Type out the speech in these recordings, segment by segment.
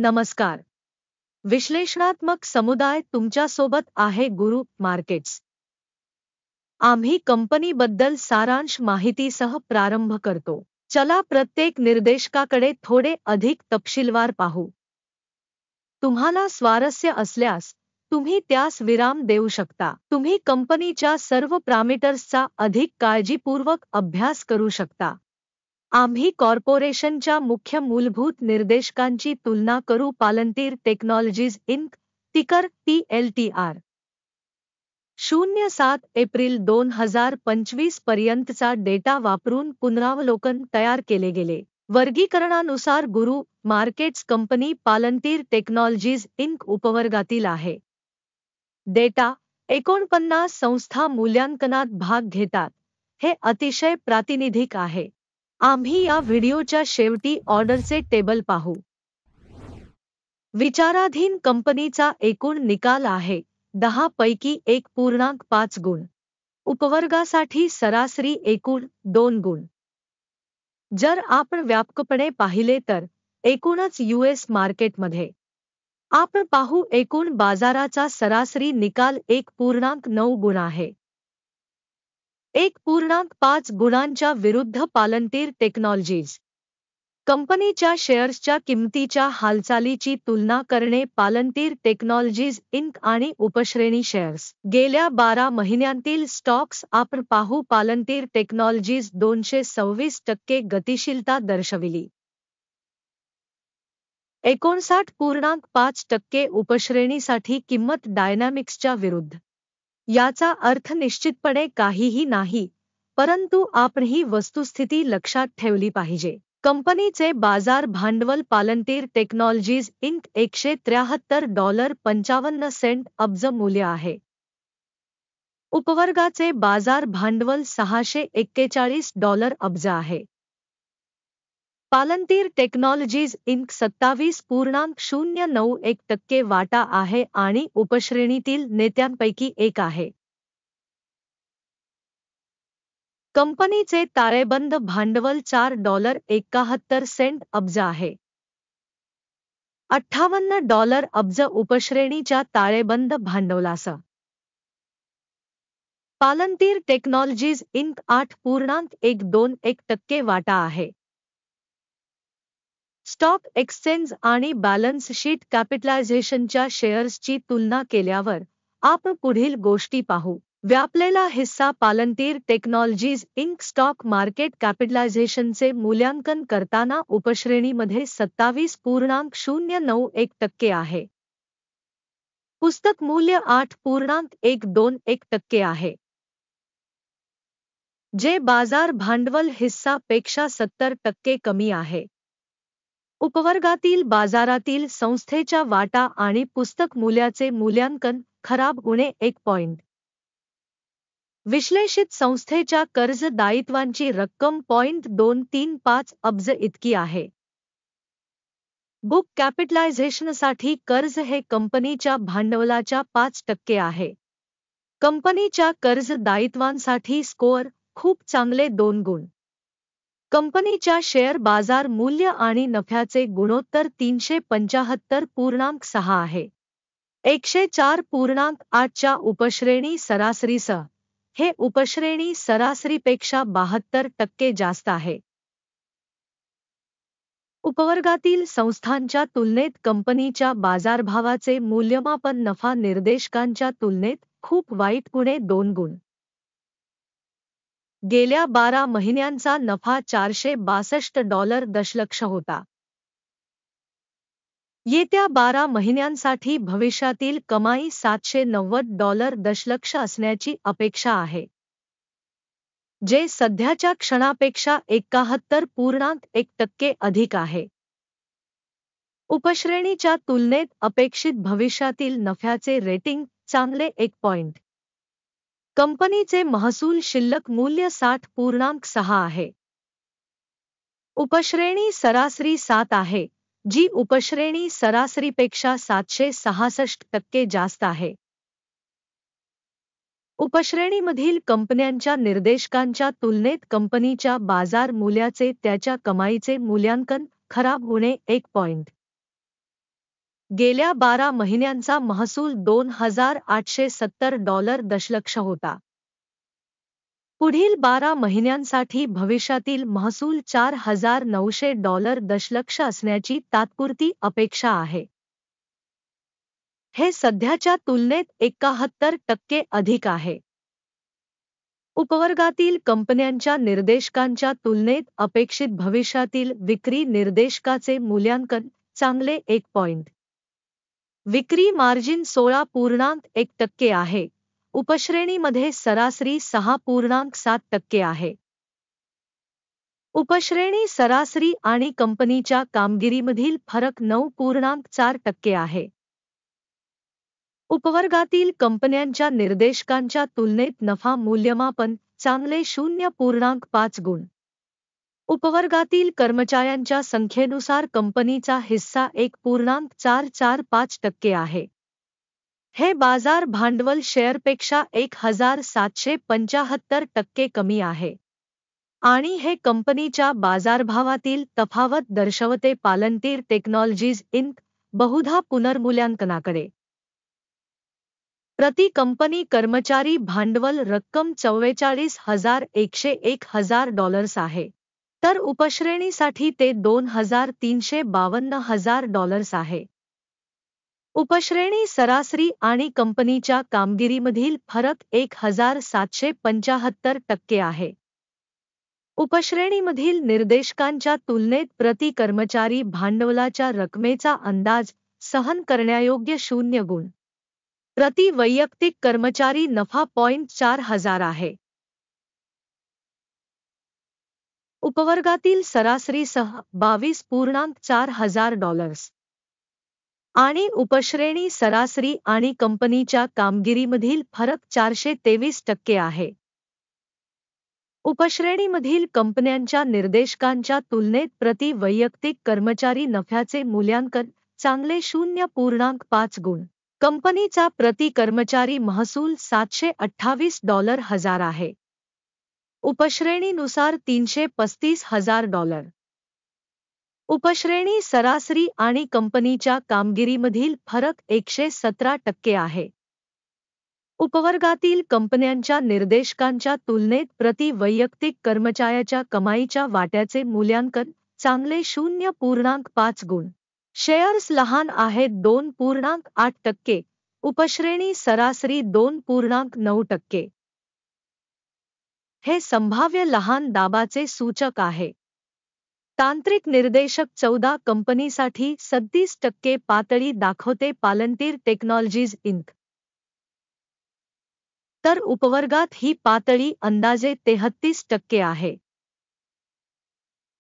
नमस्कार. विश्लेषणात्मक समुदाय तुमच्यासोबत आहे गुरु मार्केट्स. आम्ही कंपनीबद्दल सारांश माहितीसह प्रारंभ करतो. चला प्रत्येक निर्देशकाकडे थोडे अधिक तपशीलवार पाहू. तुम्हाला स्वारस्य असल्यास तुम्ही त्यास विराम देऊ शकता. तुम्ही कंपनीच्या सर्व पॅरामीटर्सचा अधिक काळजीपूर्वक अभ्यास करू शकता. आम्ही कॉर्पोरेशनच्या मुख्य मूलभूत निर्देशकांची तुलना करू. पालनतीर टेक्नॉलॉजीज इंक, तिकर TLTR. 07 एप्रिल 2025 पर्यंतचा डेटा वापरून पुनरावलोकन तयार केले गेले. वर्गीकरणानुसार गुरु मार्केट्स कंपनी पालनतीर टेक्नॉलॉजीज इंक उपवर्गातील आहे. डेटा 49 संस्था मूल्यांकनात भाग घेतात. हे अतिशय प्रातिनिधिक आहे. आम्ही या व्हिडिओच्या शेवटी ऑर्डरचे टेबल पाहू. विचाराधीन कंपनीचा एकूण निकाल आहे 10 पैकी 1.5 गुण. उपवर्गासाठी सरासरी एकूण 2 गुण. जर आपण व्यापकपणे पाहिले तर एकूणच US मार्केटमध्ये आपण पाहू एकूण बाजाराचा सरासरी निकाल 1.9 गुण आहे. 1.5 गुणांच्या विरुद्ध पालनतीर टेक्नॉलॉजीज कंपनीच्या शेअर्सच्या किमतीच्या हालचालीची तुलना करणे. पालनतीर टेक्नॉलॉजीज इंक आणि उपश्रेणी शेअर्स गेल्या 12 महिन्यांतील स्टॉक्स आपण पाहू. पालनतीर टेक्नॉलॉजीज 226% गतिशीलता दर्शविली. 59.5% उपश्रेणीसाठी किंमत डायनॅमिक्सच्या विरुद्ध. याचा अर्थ निश्चितपणे काहीही नाही, परंतु आपण ही वस्तुस्थिती लक्षात ठेवली पाहिजे. कंपनीचे बाजार भांडवल पालनतीर टेक्नॉलॉजीज इंक $173.55 अब्ज मूल्य आहे. उपवर्गाचे बाजार भांडवल $641 अब्ज आहे. पालनतीर टेक्नॉलॉजीज इंक 27.091% वाटा आहे आणि उपश्रेणीतील नेत्यांपैकी एक आहे. कंपनीचे ताळेबंद भांडवल $4.71 अब्ज आहे. $58 अब्ज उपश्रेणीच्या ताळेबंद भांडवलासह. पालनतीर टेक्नॉलॉजीज इंक 8.121% वाटा आहे. स्टॉक एक्सचेंज आणि बॅलन्स शीट कॅपिटलायझेशनच्या शेअर्सची तुलना केल्यावर आपण पुढील गोष्टी पाहू. व्यापलेला हिस्सा पालनतीर टेक्नॉलॉजीज इंक स्टॉक मार्केट कॅपिटलायझेशनचे मूल्यांकन करताना उपश्रेणीमध्ये 27.091% आहे. पुस्तक मूल्य 8.121% आहे, जे बाजार भांडवल हिस्सा पेक्षा 70% कमी आहे. उपवर्गातील बाजारातील संस्थेच्या वाटा आणि पुस्तक मूल्याचे मूल्यांकन खराब होणे 1 पॉइंट. विश्लेषित संस्थेच्या कर्ज दायित्वांची रक्कम $235 अब्ज इतकी आहे. बुक कॅपिटलायझेशनसाठी कर्ज हे कंपनीच्या भांडवलाच्या 5% आहे. कंपनीच्या कर्ज दायित्वांसाठी स्कोअर खूप चांगले 2 गुण. कंपनीच्या शेअर बाजार मूल्य आणि नफ्याचे गुणोत्तर 375.6 आहे. 104.8 च्या उपश्रेणी सरासरीसह. हे उपश्रेणी सरासरीपेक्षा 72% जास्त आहे. उपवर्गातील संस्थांच्या तुलनेत कंपनीच्या बाजारभावाचे मूल्यमापन नफा निर्देशकांच्या तुलनेत खूप वाईट उणे 2 गुण. गेल्या 12 महिन्यांचा नफा $462 दशलक्ष होता. येत्या 12 महिन्यांसाठी भविष्यातील कमाई $790 दशलक्ष असण्याची अपेक्षा आहे, जे सध्याच्या क्षणापेक्षा 71.1% अधिक आहे. उपश्रेणीच्या तुलनेत अपेक्षित भविष्यातील नफ्याचे रेटिंग चांगले 1 पॉइंट. कंपनीचे महसूल शिल्लक मूल्य 60.6 आहे. उपश्रेणी सरासरी 7 आहे, जी उपश्रेणी सरासरीपेक्षा 766% जास्त आहे. उपश्रेणीमधील कंपन्यांच्या निर्देशकांच्या तुलनेत कंपनीच्या बाजार मूल्याचे त्याच्या कमाईचे मूल्यांकन खराब होणे 1 पॉइंट. गेल्या 12 महिन्यांचा महसूल $2,870 दशलक्ष होता. पुढील 12 महिन्यांसाठी भविष्यातील महसूल $4,900 दशलक्ष असण्याची तात्पुरती अपेक्षा आहे. हे सध्याच्या तुलनेत 71% अधिक आहे. उपवर्गातील कंपन्यांच्या निर्देशकांच्या तुलनेत अपेक्षित भविष्यातील विक्री निर्देशकाचे मूल्यांकन चांगले 1 पॉइंट. विक्री मार्जिन 16.1% आहे. उपश्रेणीमध्ये सरासरी 6.7% आहे. उपश्रेणी सरासरी आणि कंपनीच्या कामगिरीमधील फरक 9.4% आहे. उपवर्गातील कंपन्यांच्या निर्देशकांच्या तुलनेत नफा मूल्यमापन चांगले 0.5 गुण. उपवर्गातील कर्मचाऱ्यांच्या संख्येनुसार कंपनीचा हिस्सा 1.445% आहे. हे बाजार भांडवल शेअरपेक्षा 1,775% कमी आहे. आणि हे कंपनीच्या बाजारभावातील तफावत दर्शवते. पालनतीर टेक्नॉलॉजीज इंक. बहुधा पुनर्मूल्यांकनाकडे. प्रति कंपनी कर्मचारी भांडवल रक्कम $44,101 आहे. तर उपश्रेणीसाठी ते $2,352 आहे. उपश्रेणी सरासरी आणि कंपनीच्या कामगिरीमधील फरक 1,775% आहे. उपश्रेणीमधील निर्देशकांच्या तुलनेत प्रति कर्मचारी भांडवलाच्या रकमेचा अंदाज सहन करण्यायोग्य 0 गुण. प्रति वैयक्तिक कर्मचारी नफा $4,000 आहे. उपवर्गातील सरासरीसह $22,400 आणि उपश्रेणी सरासरी आणि कंपनीच्या कामगिरीमधील फरक 423% आहे. उपश्रेणीमधील कंपन्यांच्या निर्देशकांच्या तुलनेत प्रति वैयक्तिक कर्मचारी नफ्याचे मूल्यांकन चांगले 0.5 गुण. कंपनीचा प्रति कर्मचारी महसूल $728,000 आहे. उपश्रेणीनुसार $335,000. उपश्रेणी सरासरी आणि कंपनीच्या कामगिरीमधील फरक 117% आहे. उपवर्गातील कंपन्यांच्या निर्देशकांच्या तुलनेत प्रति वैयक्तिक कर्मचाऱ्याच्या कमाईच्या वाट्याचे मूल्यांकन चांगले 0.5 गुण. शेअर्स लहान आहेत 2.8%. उपश्रेणी सरासरी 2.9%. हे संभाव्य लहान दाबाचे सूचक आहे. तांत्रिक निर्देशक 14 कंपनीसाठी 37% पातळी दाखवते. पालनतीर टेक्नॉलॉजीज इंक. तर उपवर्गात ही पातळी अंदाजे 33% आहे.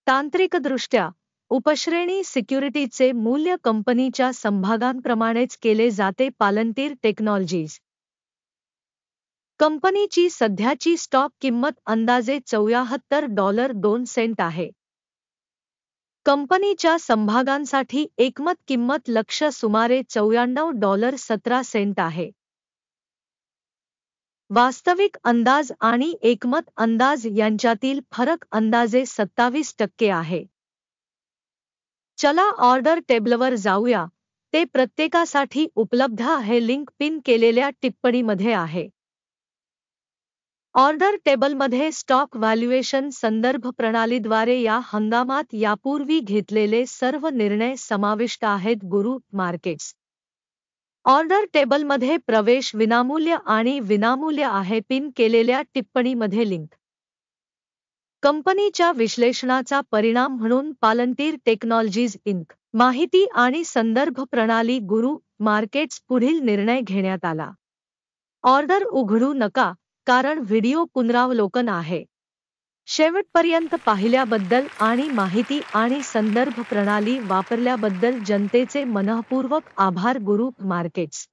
तांत्रिकदृष्ट्या उपश्रेणी सिक्युरिटीजचे मूल्य कंपनीच्या समभागांप्रमाणेच केले जाते. पालनतीर टेक्नॉलॉजीज कंपनीची सध्याची स्टॉक किंमत अंदाजे $74.02 आहे. कंपनीच्या समभागांसाठी एकमत किंमत लक्ष्य सुमारे $94.17 आहे. वास्तविक अंदाज आणि एकमत अंदाज यांच्यातील फरक अंदाजे 27% आहे. चला ऑर्डर टेबलवर जाऊया. ते प्रत्येकासाठी उपलब्ध आहे. लिंक पिन केलेल्या टिप्पणीमध्ये आहे. ऑर्डर टेबलमध्ये स्टॉक व्हॅल्युएशन संदर्भ प्रणालीद्वारे या हंगामात यापूर्वी घेतलेले सर्व निर्णय समाविष्ट आहेत. गुरु मार्केट्स. ऑर्डर टेबलमध्ये प्रवेश विनामूल्य आणि विनामूल्य आहे. पिन केलेल्या टिप्पणीमध्ये लिंक. कंपनीच्या विश्लेषणाचा परिणाम म्हणून पालनतीर टेक्नॉलॉजीज इंक. माहिती आणि संदर्भ प्रणाली. गुरु मार्केट्स. पुढील निर्णय घेण्यात आला. ऑर्डर उघडू नका कारण व्हिडिओ पुनरावलोकन आहे. शेवटपर्यंत पाहिल्याबद्दल आणि माहिती आणि संदर्भ प्रणाली वापरल्याबद्दल जनतेचे मनःपूर्वक आभार. गुरु मार्केट्स.